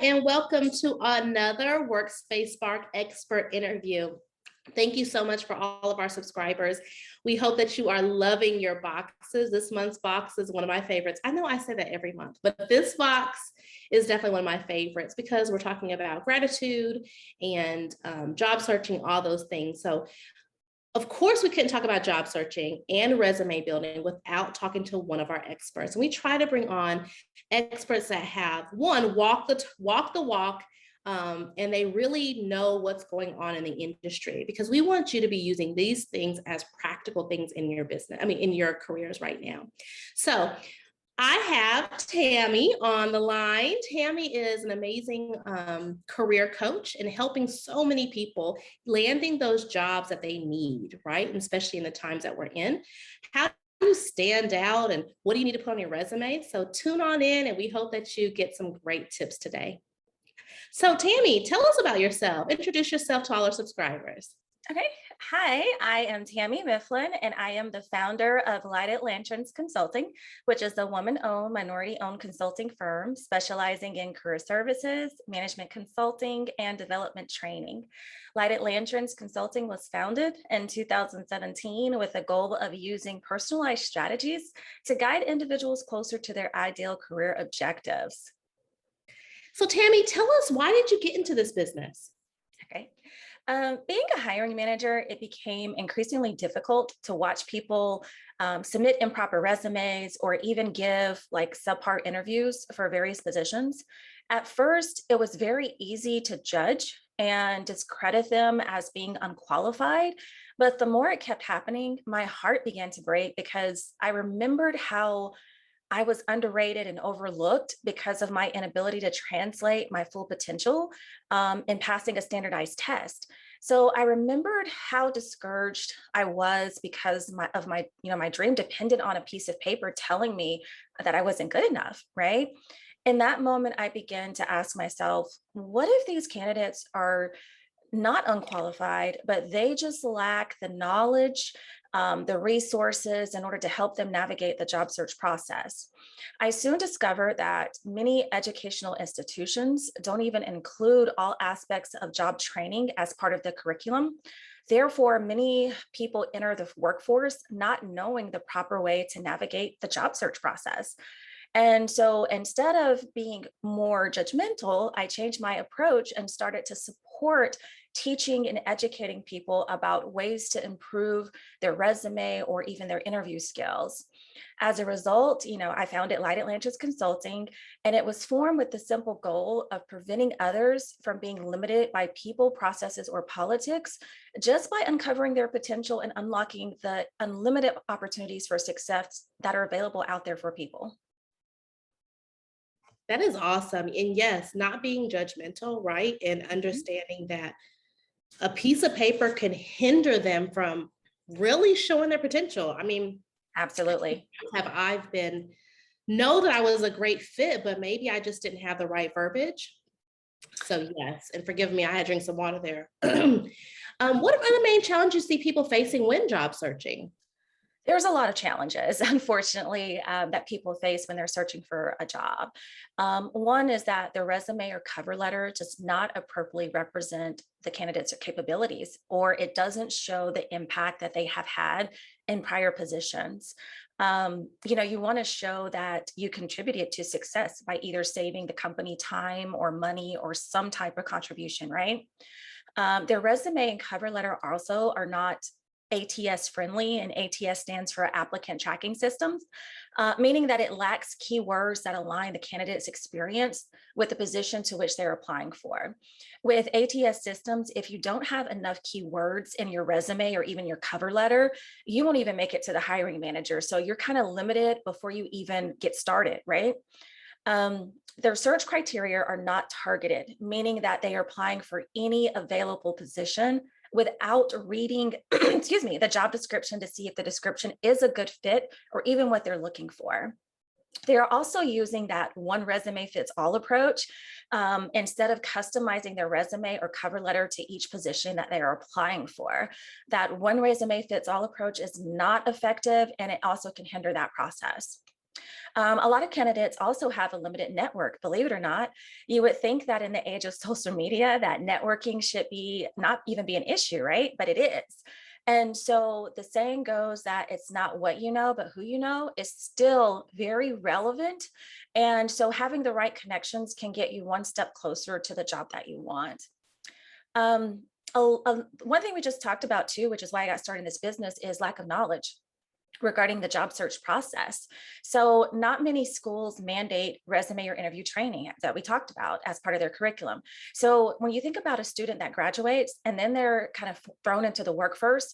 and welcome to another Workspace Spark expert interview. Thank you so much for all of our subscribers. We hope that you are loving your boxes. This month's box is one of my favorites. I know I say that every month, but this box is definitely one of my favorites because we're talking about gratitude and job searching, all those things. So of course, we couldn't talk about job searching and resume building without talking to one of our experts. And we try to bring on experts that have, one, walk the walk, and they really know what's going on in the industry, because we want you to be using these things as practical things in your business, in your careers right now. So I have Tammy on the line. Tammy is an amazing career coach and helping so many people landing those jobs that they need, right? And especially in the times that we're in. How do you stand out and what do you need to put on your resume? So tune on in and we hope that you get some great tips today. So Tammy, tell us about yourself. Introduce yourself to all our subscribers. Okay. Hi, I am Tammy Mifflin, and I am the founder of Lighted Lanterns Consulting, which is a woman-owned, minority-owned consulting firm specializing in career services, management consulting, and development training. Lighted Lanterns Consulting was founded in 2017 with a goal of using personalized strategies to guide individuals closer to their ideal career objectives. So Tammy, tell us, why did you get into this business? Okay. Being a hiring manager, it became increasingly difficult to watch people submit improper resumes or even give like subpar interviews for various positions. At first, it was very easy to judge and discredit them as being unqualified. But the more it kept happening, my heart began to break because I remembered how I was underrated and overlooked because of my inability to translate my full potential in passing a standardized test. So I remembered how discouraged I was because my dream depended on a piece of paper telling me that I wasn't good enough, right? In that moment, I began to ask myself, what if these candidates are not unqualified, but they just lack the knowledge, the resources in order to help them navigate the job search process. I soon discovered that many educational institutions don't even include all aspects of job training as part of the curriculum. Therefore, many people enter the workforce not knowing the proper way to navigate the job search process. And so instead of being more judgmental, I changed my approach and started to support teaching and educating people about ways to improve their resume or even their interview skills. As a result, I founded Lighted Lanterns Consulting, and it was formed with the simple goal of preventing others from being limited by people, processes, or politics, just by uncovering their potential and unlocking the unlimited opportunities for success that are available out there for people. That is awesome. And yes, not being judgmental, right? And understanding that a piece of paper can hinder them from really showing their potential. Absolutely. Know that I was a great fit, but maybe I just didn't have the right verbiage. So yes, and forgive me, I had to drink some water there. What are the main challenges you see people facing when job searching? There's a lot of challenges, unfortunately, that people face when they're searching for a job. One is that the resume or cover letter does not appropriately represent the candidate's capabilities, or it doesn't show the impact that they have had in prior positions. You want to show that you contributed to success by either saving the company time or money or some type of contribution, right? Their resume and cover letter also are not ATS friendly, and ATS stands for applicant tracking systems, meaning that it lacks keywords that align the candidate's experience with the position to which they're applying for. With ATS systems, if you don't have enough keywords in your resume or even your cover letter, you won't even make it to the hiring manager. So you're kind of limited before you even get started, right? Their search criteria are not targeted, meaning that they are applying for any available position without reading, the job description to see if the description is a good fit or even what they're looking for. They are also using that one resume fits all approach instead of customizing their resume or cover letter to each position that they are applying for. That one resume fits all approach is not effective, and it also can hinder that process. A lot of candidates also have a limited network, believe it or not. You would think that in the age of social media, that networking should be not even be an issue, right? But it is. And so the saying goes that it's not what you know, but who you know is still very relevant. And so having the right connections can get you one step closer to the job that you want. One thing we just talked about too, which is why I got started in this business, is lack of knowledge regarding the job search process. So not many schools mandate resume or interview training that we talked about as part of their curriculum. So when you think about a student that graduates and then they're kind of thrown into the workforce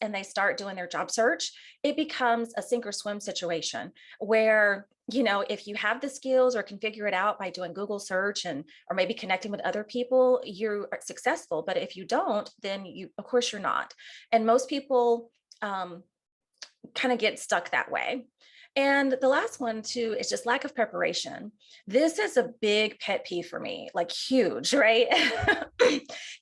and they start doing their job search, it becomes a sink or swim situation where, you know, if you have the skills or can figure it out by doing Google search and or maybe connecting with other people, you're successful. But if you don't, then you, of course, you're not. And most people kind of get stuck that way. And the last one too is just lack of preparation. This is a big pet peeve for me, like huge, right?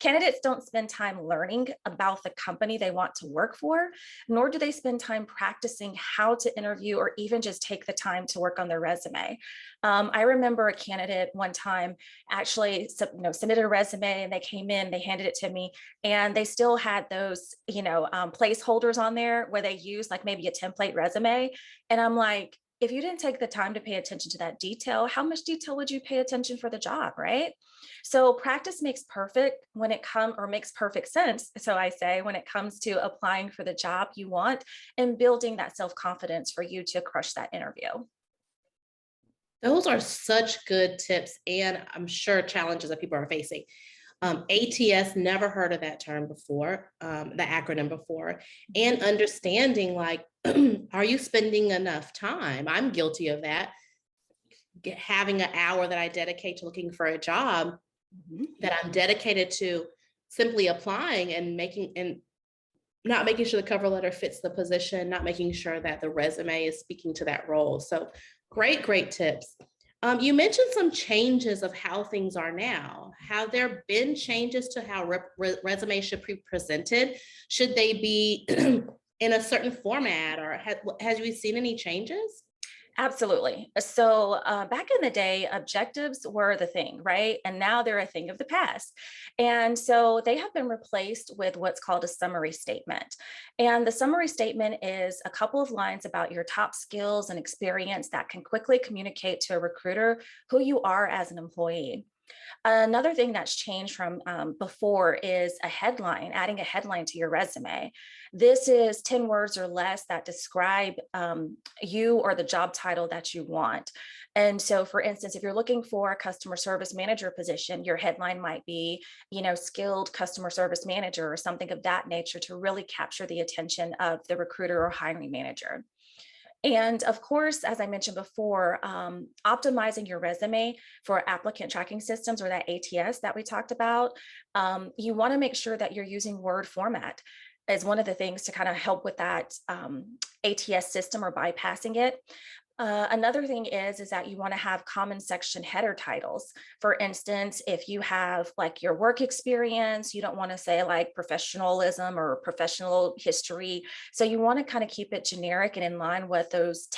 Candidates don't spend time learning about the company they want to work for, nor do they spend time practicing how to interview or even just take the time to work on their resume. I remember a candidate one time actually submitted a resume and they came in, they handed it to me, and they still had those placeholders on there where they used like maybe a template resume. And I'm like, if you didn't take the time to pay attention to that detail, how much detail would you pay attention for the job, right? So practice makes perfect when it comes, or makes perfect sense. So I say, when it comes to applying for the job you want and building that self-confidence for you to crush that interview. Those are such good tips, and I'm sure challenges that people are facing. ATS, never heard of that term before, the acronym before, and understanding like, are you spending enough time? I'm guilty of that. Having an hour that I dedicate to looking for a job that I'm dedicated to simply applying and not making sure the cover letter fits the position, not making sure that the resume is speaking to that role. So great tips. You mentioned some changes of how things are now. Have there been changes to how resumes should be presented? Should they be in a certain format, or has we seen any changes? Absolutely. So back in the day, objectives were the thing, right? And now they're a thing of the past. And so they have been replaced with what's called a summary statement. And the summary statement is a couple of lines about your top skills and experience that can quickly communicate to a recruiter who you are as an employee. Another thing that's changed from before is a headline, adding a headline to your resume. This is 10 words or less that describe you or the job title that you want. And so, for instance, if you're looking for a customer service manager position, your headline might be, skilled customer service manager or something of that nature to really capture the attention of the recruiter or hiring manager. And of course, as I mentioned before, optimizing your resume for applicant tracking systems, or that ATS that we talked about, you want to make sure that you're using Word format as one of the things to kind of help with that ATS system or bypassing it. Another thing is that you want to have common section header titles. For instance, if you have like your work experience, you don't want to say like professionalism or professional history. So you want to kind of keep it generic and in line with those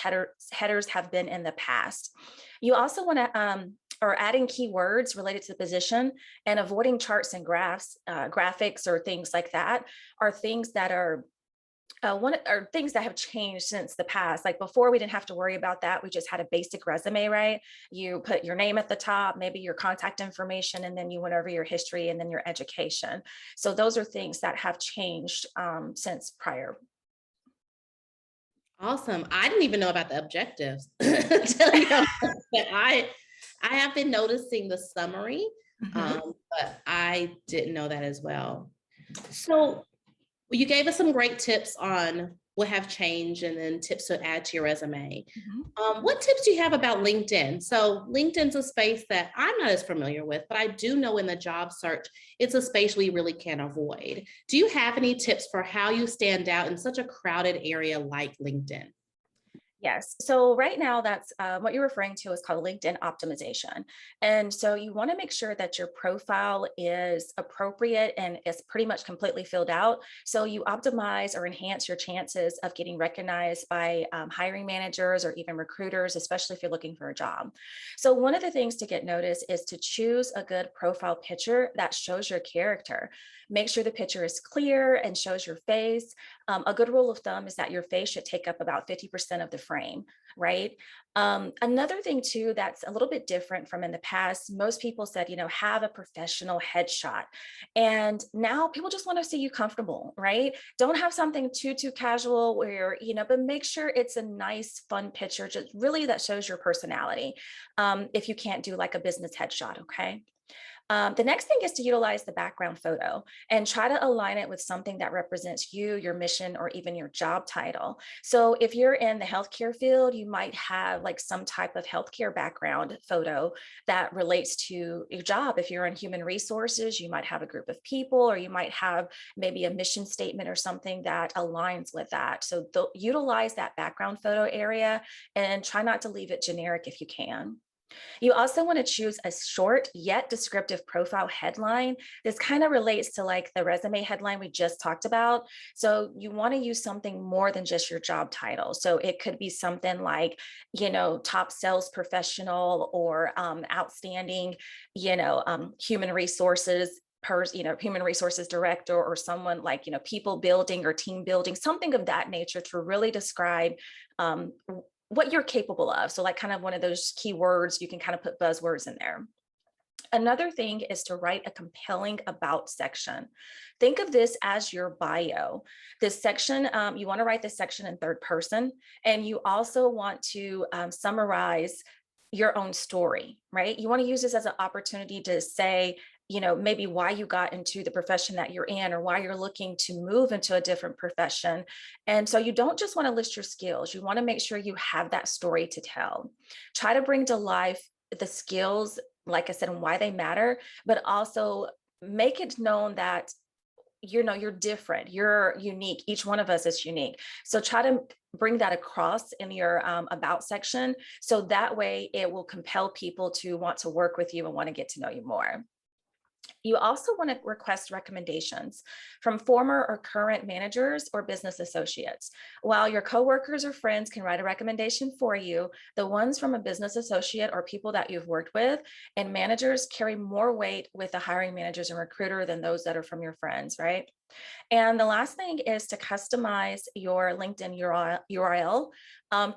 headers have been in the past. You also want to or adding keywords related to the position and avoiding charts and graphs, graphics or things like that are things that are things that have changed since the past. Like before, we didn't have to worry about that. We just had a basic resume, right? You put your name at the top, maybe your contact information, and then you went over your history and then your education. So those are things that have changed since prior. Awesome. I didn't even know about the objectives. Tell you how much that I have been noticing the summary, but I didn't know that as well. So you gave us some great tips on what have changed and then tips to add to your resume. What tips do you have about LinkedIn? So LinkedIn's a space that I'm not as familiar with, but I do know in the job search, it's a space we really can't avoid. Do you have any tips for how you stand out in such a crowded area like LinkedIn? Yes. So right now, that's what you're referring to is called LinkedIn optimization. And so you want to make sure that your profile is appropriate and is pretty much completely filled out. So you optimize or enhance your chances of getting recognized by hiring managers or even recruiters, especially if you're looking for a job. So one of the things to get noticed is to choose a good profile picture that shows your character. Make sure the picture is clear and shows your face. A good rule of thumb is that your face should take up about 50% of the frame, right? Another thing too that's a little bit different from in the past, most people said, have a professional headshot. And now people just want to see you comfortable, right? Don't have something too casual where, but make sure it's a nice, fun picture, just really that shows your personality. If you can't do like a business headshot, okay? The next thing is to utilize the background photo and try to align it with something that represents you, your mission, or even your job title. So if you're in the healthcare field, you might have like some type of healthcare background photo that relates to your job. If you're in human resources, you might have a group of people, or you might have maybe a mission statement or something that aligns with that. So utilize that background photo area and try not to leave it generic if you can. You also want to choose a short yet descriptive profile headline. This kind of relates to like the resume headline we just talked about. So you want to use something more than just your job title. So it could be something like, top sales professional or outstanding, human resources human resources director, or someone like, people building or team building, something of that nature to really describe um, what you're capable of. So like kind of one of those keywords, you can kind of put buzzwords in there. Another thing is to write a compelling about section. Think of this as your bio. This section, you want to write this section in third person, and you also want to summarize your own story, right? You want to use this as an opportunity to say, maybe why you got into the profession that you're in, or why you're looking to move into a different profession. And so you don't just want to list your skills. You want to make sure you have that story to tell. Try to bring to life the skills, like I said, and why they matter, but also make it known that you're different, you're unique. Each one of us is unique. So try to bring that across in your about section. So that way it will compel people to want to work with you and want to get to know you more. You also want to request recommendations from former or current managers or business associates. While your coworkers or friends can write a recommendation for you, the ones from a business associate or people that you've worked with and managers carry more weight with the hiring managers and recruiter than those that are from your friends, right? And the last thing is to customize your LinkedIn URL,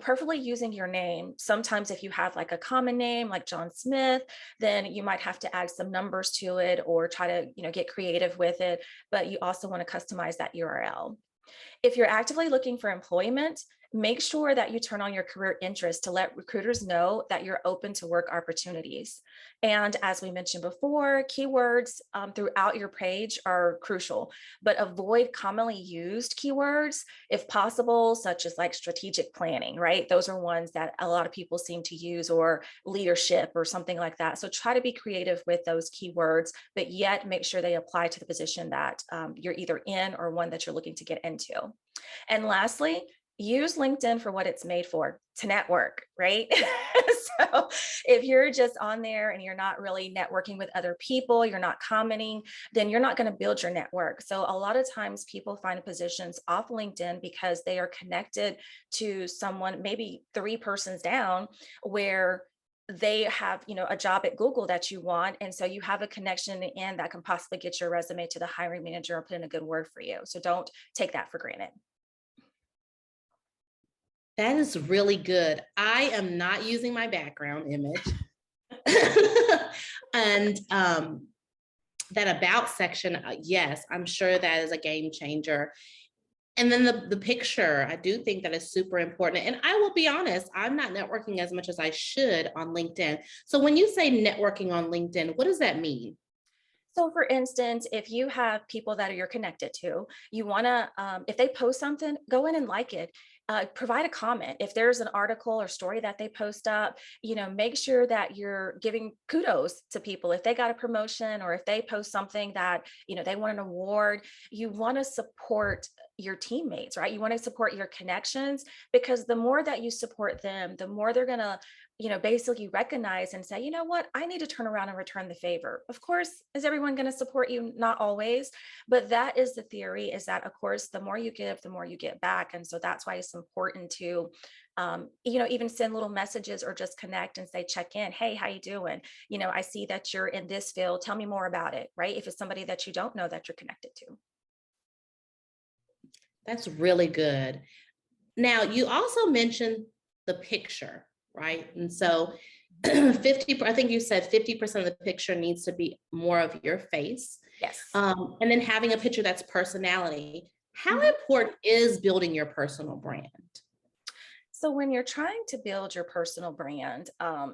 preferably using your name. Sometimes if you have like a common name like John Smith, then you might have to add some numbers to it or try to, get creative with it, but you also want to customize that URL. If you're actively looking for employment, make sure that you turn on your career interest to let recruiters know that you're open to work opportunities. And as we mentioned before, keywords throughout your page are crucial, but avoid commonly used keywords if possible, such as like strategic planning, right? Those are ones that a lot of people seem to use, or leadership or something like that. So try to be creative with those keywords, but yet make sure they apply to the position that you're either in or one that you're looking to get into. And lastly, use LinkedIn for what it's made for, to network, right? So if you're just on there and you're not really networking with other people, you're not commenting, then you're not going to build your network. So a lot of times people find positions off LinkedIn because they are connected to someone, maybe three persons down, where they have, a job at Google that you want. And so you have a connection in that can possibly get your resume to the hiring manager or put in a good word for you. So don't take that for granted. That is really good. I am not using my background image. And that about section, yes, I'm sure that is a game changer. And then the picture, I do think that is super important. And I will be honest, I'm not networking as much as I should on LinkedIn. So when you say networking on LinkedIn, what does that mean? So for instance, if you have people that you're connected to, you want to, if they post something, go in and like it. Provide a comment. If there's an article or story that they post up, make sure that you're giving kudos to people. If they got a promotion or if they post something that, they want an award, you want to support your teammates, right? You want to support your connections, because the more that you support them, the more they're going to, basically recognize and say, you know what, I need to turn around and return the favor. Of course, is everyone going to support you? Not always, but that is the theory, is that, of course, the more you give, the more you get back. And so that's why it's important to, even send little messages or just connect and say, check in. Hey, how you doing? I see that you're in this field. Tell me more about it, right? If it's somebody that you don't know that you're connected to. That's really good. Now, you also mentioned the picture, right? And so 50, I think you said 50% of the picture needs to be more of your face. Yes. And then having a picture that's personality. How Mhm. important is building your personal brand? So when you're trying to build your personal brand,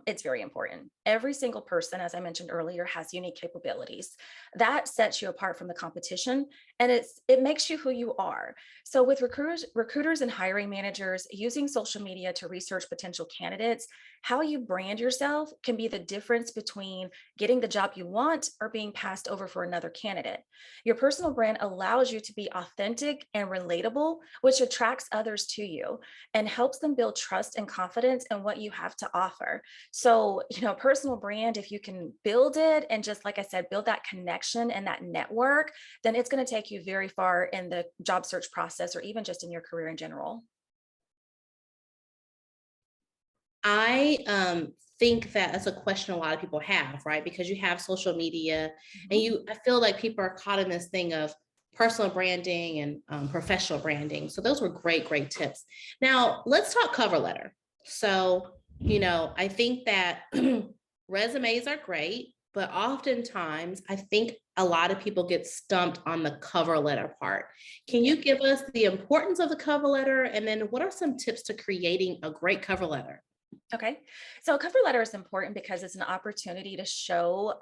it's very important. Every single person, as I mentioned earlier, has unique capabilities. That sets you apart from the competition, and it makes you who you are. So with recruiters and hiring managers using social media to research potential candidates, how you brand yourself can be the difference between getting the job you want or being passed over for another candidate. Your personal brand allows you to be authentic and relatable, which attracts others to you and helps them build trust and confidence in what you have to offer. So, personal brand, if you can build it and, just like I said, build that connection and that network, then it's going to take you very far in the job search process or even just in your career in general. I think that that's a question a lot of people have, right? Because you have social media, and Mhm. I feel like people are caught in this thing of personal branding and professional branding. So those were great, great tips. Now let's talk cover letter. So, I think that resumes are great, but oftentimes I think a lot of people get stumped on the cover letter part. Can Yeah. you give us the importance of the cover letter? And then what are some tips to creating a great cover letter? Okay. So a cover letter is important because it's an opportunity to show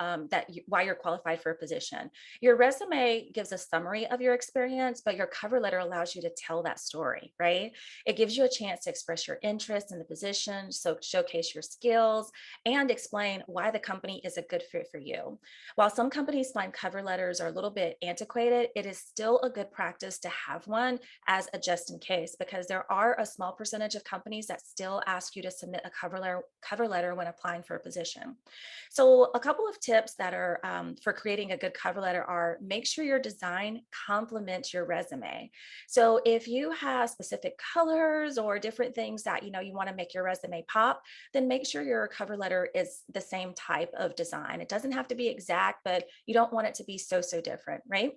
why you're qualified for a position. Your resume gives a summary of your experience, but your cover letter allows you to tell that story, right? It gives you a chance to express your interest in the position, so showcase your skills and explain why the company is a good fit for you. While some companies find cover letters are a little bit antiquated, it is still a good practice to have one as a just in case, because there are a small percentage of companies that still ask you to submit a cover letter when applying for a position. So a couple of tips that are for creating a good cover letter are: make sure your design complements your resume. So if you have specific colors or different things that you want to make your resume pop, then make sure your cover letter is the same type of design. It doesn't have to be exact, but you don't want it to be so different, right?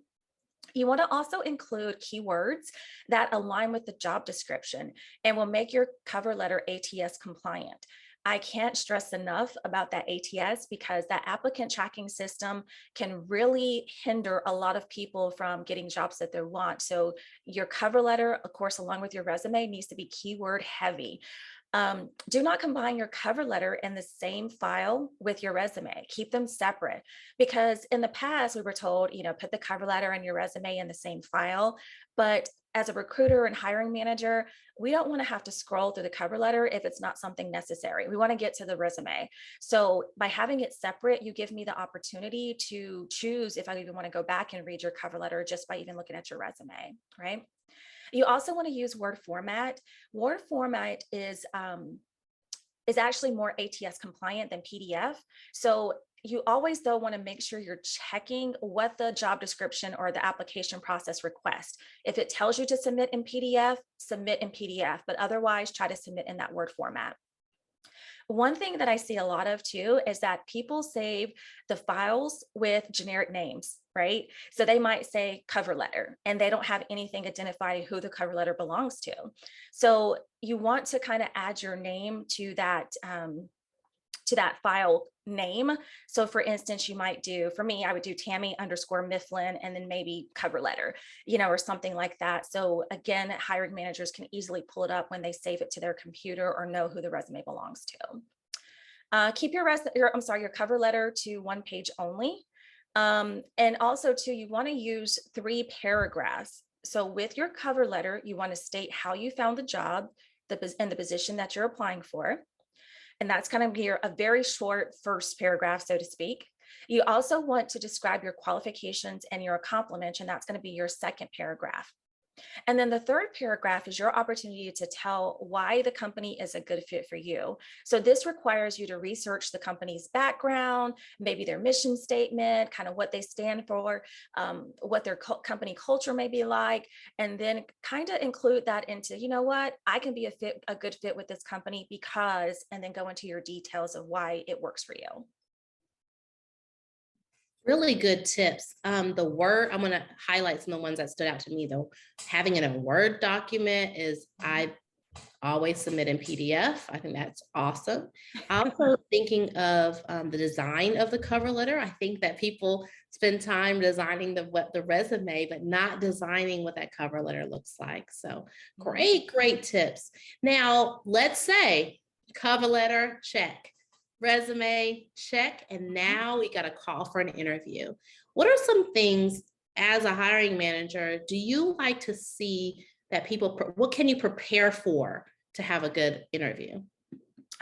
You want to also include keywords that align with the job description and will make your cover letter ATS compliant. I can't stress enough about that ATS, because that applicant tracking system can really hinder a lot of people from getting jobs that they want. So your cover letter, of course, along with your resume, needs to be keyword heavy. Do not combine your cover letter in the same file with your resume. Keep them separate, because in the past we were told, put the cover letter and your resume in the same file. But as a recruiter and hiring manager, we don't want to have to scroll through the cover letter if it's not something necessary. We want to get to the resume. So by having it separate, you give me the opportunity to choose if I even want to go back and read your cover letter just by even looking at your resume, right? You also want to use Word format. Word format is actually more ATS compliant than PDF. So you always, though, want to make sure you're checking what the job description or the application process requests. If it tells you to submit in PDF, submit in PDF, but otherwise try to submit in that Word format. One thing that I see a lot of too is that people save the files with generic names, right? So they might say cover letter and they don't have anything identifying who the cover letter belongs to. So you want to kind of add your name to that file name. So for instance, you might do, for me, I would do Tammy underscore Mifflin and then maybe cover letter, or something like that. So again, hiring managers can easily pull it up when they save it to their computer or know who the resume belongs to. Keep your cover letter to one page only. And also too, you want to use 3 paragraphs. So with your cover letter, you want to state how you found the job, and the position that you're applying for. And that's kind of a very short first paragraph, so to speak. You also want to describe your qualifications and your accomplishments, and that's going to be your second paragraph. And then the third paragraph is your opportunity to tell why the company is a good fit for you. So this requires you to research the company's background, maybe their mission statement, kind of what they stand for, what their company culture may be like, and then kind of include that into, you know what, I can be a good fit with this company because, and then go into your details of why it works for you. Really good tips. The Word, I'm gonna highlight some of the ones that stood out to me though. Having it in a Word document is, I always submit in PDF. I think that's awesome. Also thinking of the design of the cover letter. I think that people spend time designing the resume, but not designing what that cover letter looks like. So Mhm. great tips. Now, let's say cover letter, check. Resume, check. And now we got a call for an interview. What are some things as a hiring manager do you like to see that people, what can you prepare for to have a good interview?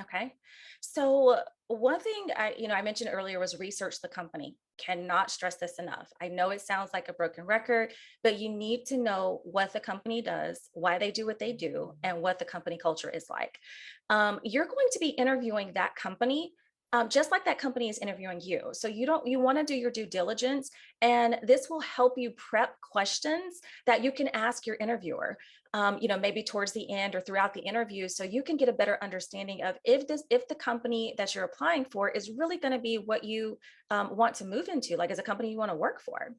Okay. So one thing I mentioned earlier was research the company. Cannot stress this enough. I know it sounds like a broken record, but you need to know what the company does, why they do what they do, and what the company culture is like. You're going to be interviewing that company. Just like that company is interviewing you. So you want to do your due diligence, and this will help you prep questions that you can ask your interviewer, maybe towards the end or throughout the interview, so you can get a better understanding of if the company that you're applying for is really going to be what you want to move into, like as a company you want to work for.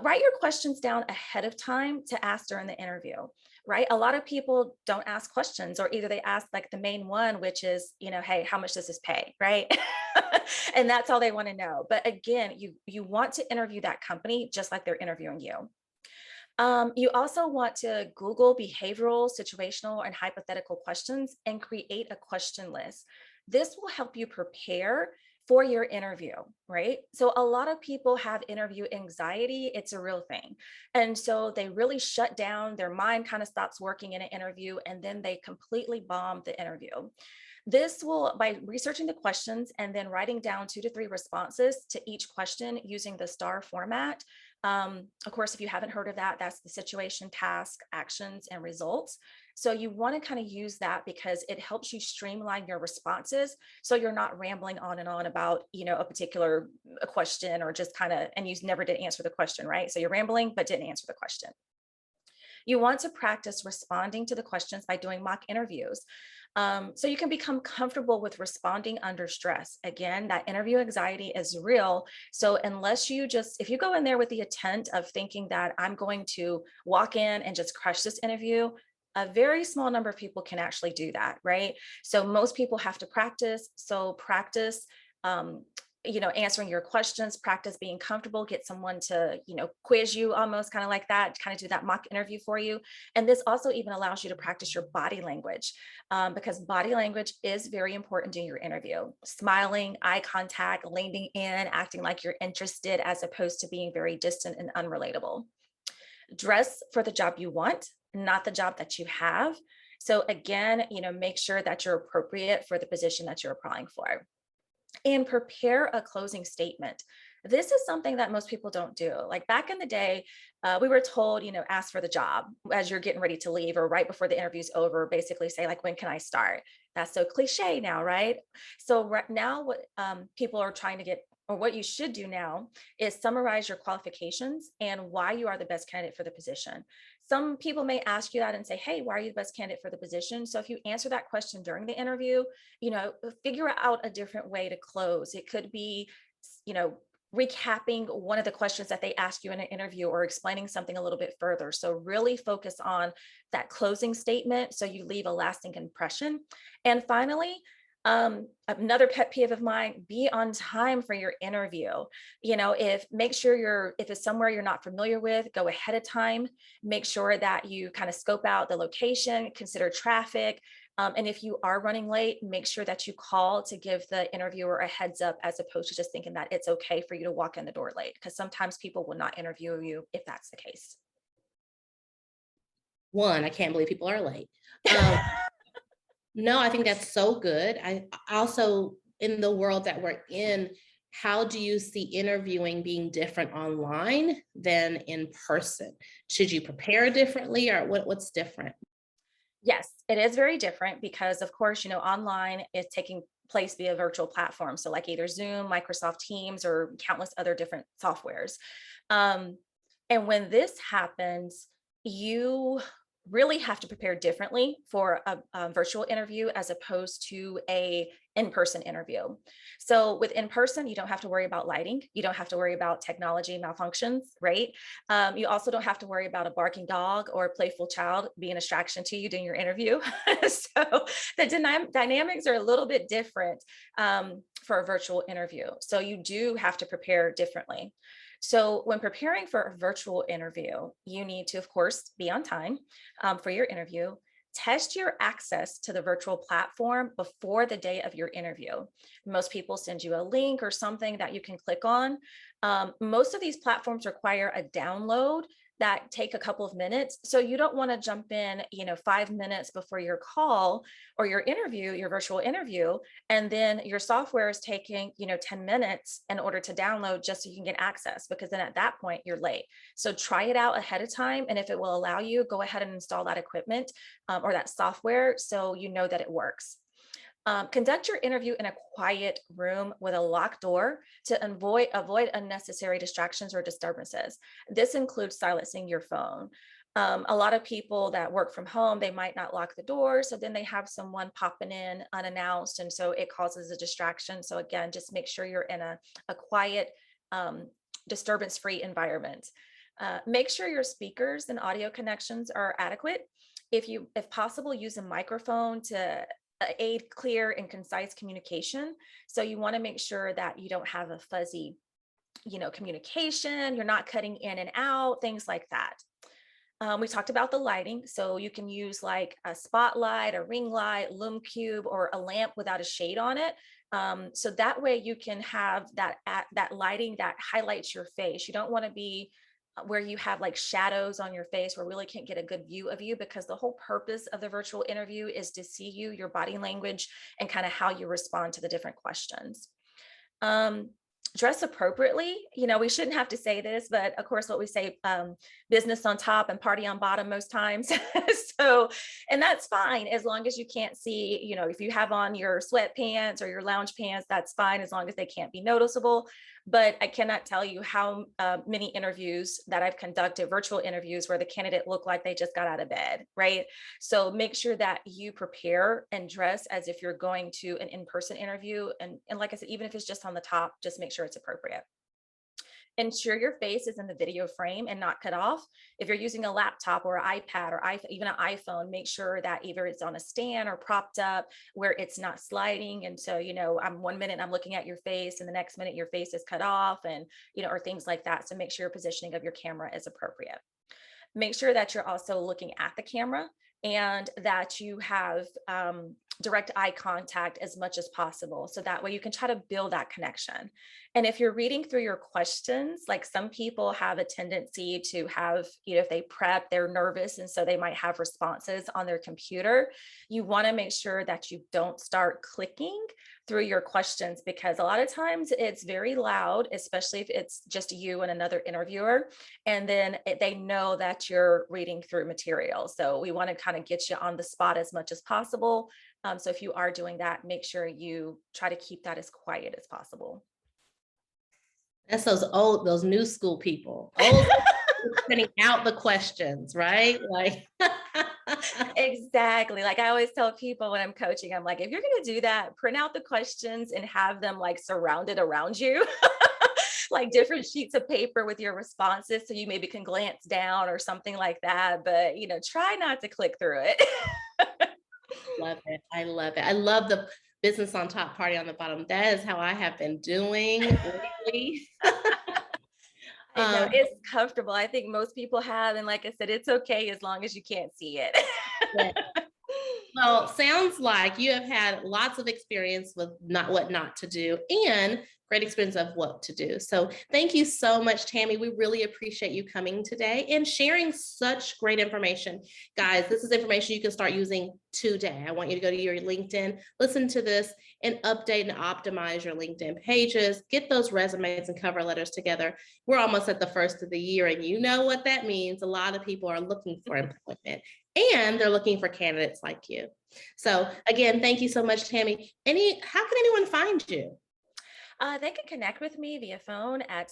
Write your questions down ahead of time to ask during the interview, right? A lot of people don't ask questions, or either they ask like the main one, which is, hey, how much does this pay, right? And that's all they want to know. But again, you want to interview that company just like they're interviewing you. You also want to Google behavioral, situational, and hypothetical questions and create a question list. This will help you prepare for your interview, right? So, a lot of people have interview anxiety. It's a real thing. And so they really shut down, their mind kind of stops working in an interview, and then they completely bomb the interview. This will, by researching the questions and then writing down 2 to 3 responses to each question using the STAR format. Of course, if you haven't heard of that, that's the situation, task, actions, and results. So you want to kind of use that because it helps you streamline your responses. So you're not rambling on and on about, a particular question, or just kind of, and you never did answer the question, right? So you're rambling, but didn't answer the question. You want to practice responding to the questions by doing mock interviews. So you can become comfortable with responding under stress. Again, that interview anxiety is real. So if you go in there with the intent of thinking that I'm going to walk in and just crush this interview, a very small number of people can actually do that, right? So most people have to practice. So practice answering your questions, practice being comfortable, get someone to, quiz you almost kind of like that, kind of do that mock interview for you. And this also even allows you to practice your body language, because body language is very important in your interview. Smiling, eye contact, leaning in, acting like you're interested as opposed to being very distant and unrelatable. Dress for the job you want, not the job that you have. So again, make sure that you're appropriate for the position that you're applying for, and prepare a closing statement. This is something that most people don't do. Like back in the day, we were told, ask for the job as you're getting ready to leave, or right before the interview's over, basically say like, when can I start? That's so cliche now, right? So right now, what people are trying to get, or what you should do now, is summarize your qualifications and why you are the best candidate for the position. Some people may ask you that and say, hey, why are you the best candidate for the position? So if you answer that question during the interview, figure out a different way to close. It could be, you know, recapping one of the questions that they ask you in an interview, or explaining something a little bit further. So really focus on that closing statement so you leave a lasting impression. And finally, another pet peeve of mine, be on time for your interview. If it's somewhere you're not familiar with, go ahead of time. Make sure that you kind of scope out the location, consider traffic. And if you are running late, make sure that you call to give the interviewer a heads up, as opposed to just thinking that it's okay for you to walk in the door late, because sometimes people will not interview you if that's the case. One, I can't believe people are late. No, I think that's so good. I also, in the world that we're in, how do you see interviewing being different online than in person? Should you prepare differently, or what's different? Yes, it is very different because, of course, online is taking place via virtual platforms. So, like either Zoom, Microsoft Teams, or countless other different softwares. Um, and when this happens, you really have to prepare differently for a virtual interview as opposed to a in-person interview. So with in-person, you don't have to worry about lighting. You don't have to worry about technology malfunctions, right? You also don't have to worry about a barking dog or a playful child being a distraction to you during your interview. So the dynamics are a little bit different for a virtual interview. So you do have to prepare differently. So when preparing for a virtual interview, you need to, of course, be on time for your interview. Test your access to the virtual platform before the day of your interview. Most people send you a link or something that you can click on. Most of these platforms require a download that take a couple of minutes. So you don't want to jump in, 5 minutes before your call or your interview, your virtual interview, and then your software is taking, 10 minutes in order to download just so you can get access, because then at that point you're late. So try it out ahead of time. And if it will allow you, go ahead and install that equipment or that software so you know that it works. Conduct your interview in a quiet room with a locked door to avoid unnecessary distractions or disturbances. This includes silencing your phone. A lot of people that work from home, they might not lock the door. So then they have someone popping in unannounced. And so it causes a distraction. So again, just make sure you're in a quiet, disturbance-free environment. Make sure your speakers and audio connections are adequate. If possible, use a microphone to aid clear and concise communication. So you want to make sure that you don't have a fuzzy, communication, you're not cutting in and out, things like that. We talked about the lighting. So you can use like a spotlight, a ring light, lume cube, or a lamp without a shade on it. So that way you can have that lighting that highlights your face. You don't want to be where you have like shadows on your face where really can't get a good view of you, because the whole purpose of the virtual interview is to see you, your body language, and kind of how you respond to the different questions. Um, Dress appropriately. We shouldn't have to say this, but of course, what we say, business on top and party on bottom most times. So, and that's fine as long as you can't see, if you have on your sweatpants or your lounge pants, that's fine as long as they can't be noticeable. But I cannot tell you how many interviews that I've conducted, virtual interviews, where the candidate looked like they just got out of bed, right? So make sure that you prepare and dress as if you're going to an in-person interview. And like I said, even if it's just on the top, just make sure it's appropriate. Ensure your face is in the video frame and not cut off. If you're using a laptop or an iPad or even an iPhone, make sure that either it's on a stand or propped up where it's not sliding. And so, I'm 1 minute I'm looking at your face and the next minute your face is cut off, and, or things like that. So make sure your positioning of your camera is appropriate. Make sure that you're also looking at the camera and that you have direct eye contact as much as possible. So that way you can try to build that connection. And if you're reading through your questions, like some people have a tendency to have, if they prep, they're nervous. And so they might have responses on their computer. You want to make sure that you don't start clicking through your questions, because a lot of times it's very loud, especially if it's just you and another interviewer. And then they know that you're reading through material. So we want to kind of get you on the spot as much as possible. So if you are doing that, make sure you try to keep that as quiet as possible. That's those new school people. Printing out the questions, right? Like Exactly. Like I always tell people when I'm coaching, I'm like, if you're going to do that, print out the questions and have them like surrounded around you, like different sheets of paper with your responses. So you maybe can glance down or something like that. But, try not to click through it. love it. I love it. I love the business on top, party on the bottom. That is how I have been doing lately. I know it's comfortable. I think most people have. And like I said, it's okay as long as you can't see it. Yeah. Well, sounds like you have had lots of experience with not what not to do and great experience of what to do. So thank you so much, Tammy. We really appreciate you coming today and sharing such great information. Guys, this is information you can start using today. I want you to go to your LinkedIn, listen to this, and update and optimize your LinkedIn pages. Get those resumes and cover letters together. We're almost at the first of the year, and you know what that means. A lot of people are looking for employment and they're looking for candidates like you. So again, thank you so much, Tammy. How can anyone find you? They can connect with me via phone at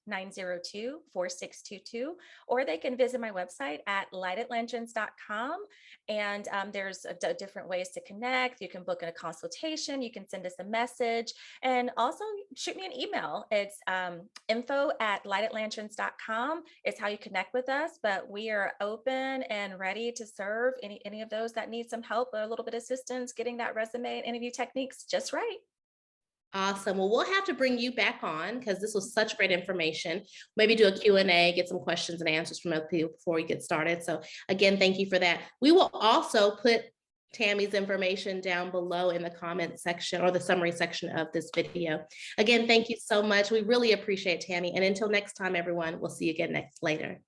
678-902-4622, or they can visit my website at lightatlantrons.com. And there's different ways to connect. You can book a consultation, you can send us a message, and also shoot me an email. It's info@lightatlantrons.com. It's how you connect with us, but we are open and ready to serve any of those that need some help or a little bit of assistance getting that resume and interview techniques just right. Awesome. Well, we'll have to bring you back on because this was such great information. Maybe do a Q&A, get some questions and answers from other people before we get started. So again, thank you for that. We will also put Tammy's information down below in the comment section or the summary section of this video. Again, thank you so much. We really appreciate Tammy. And until next time, everyone, we'll see you again later.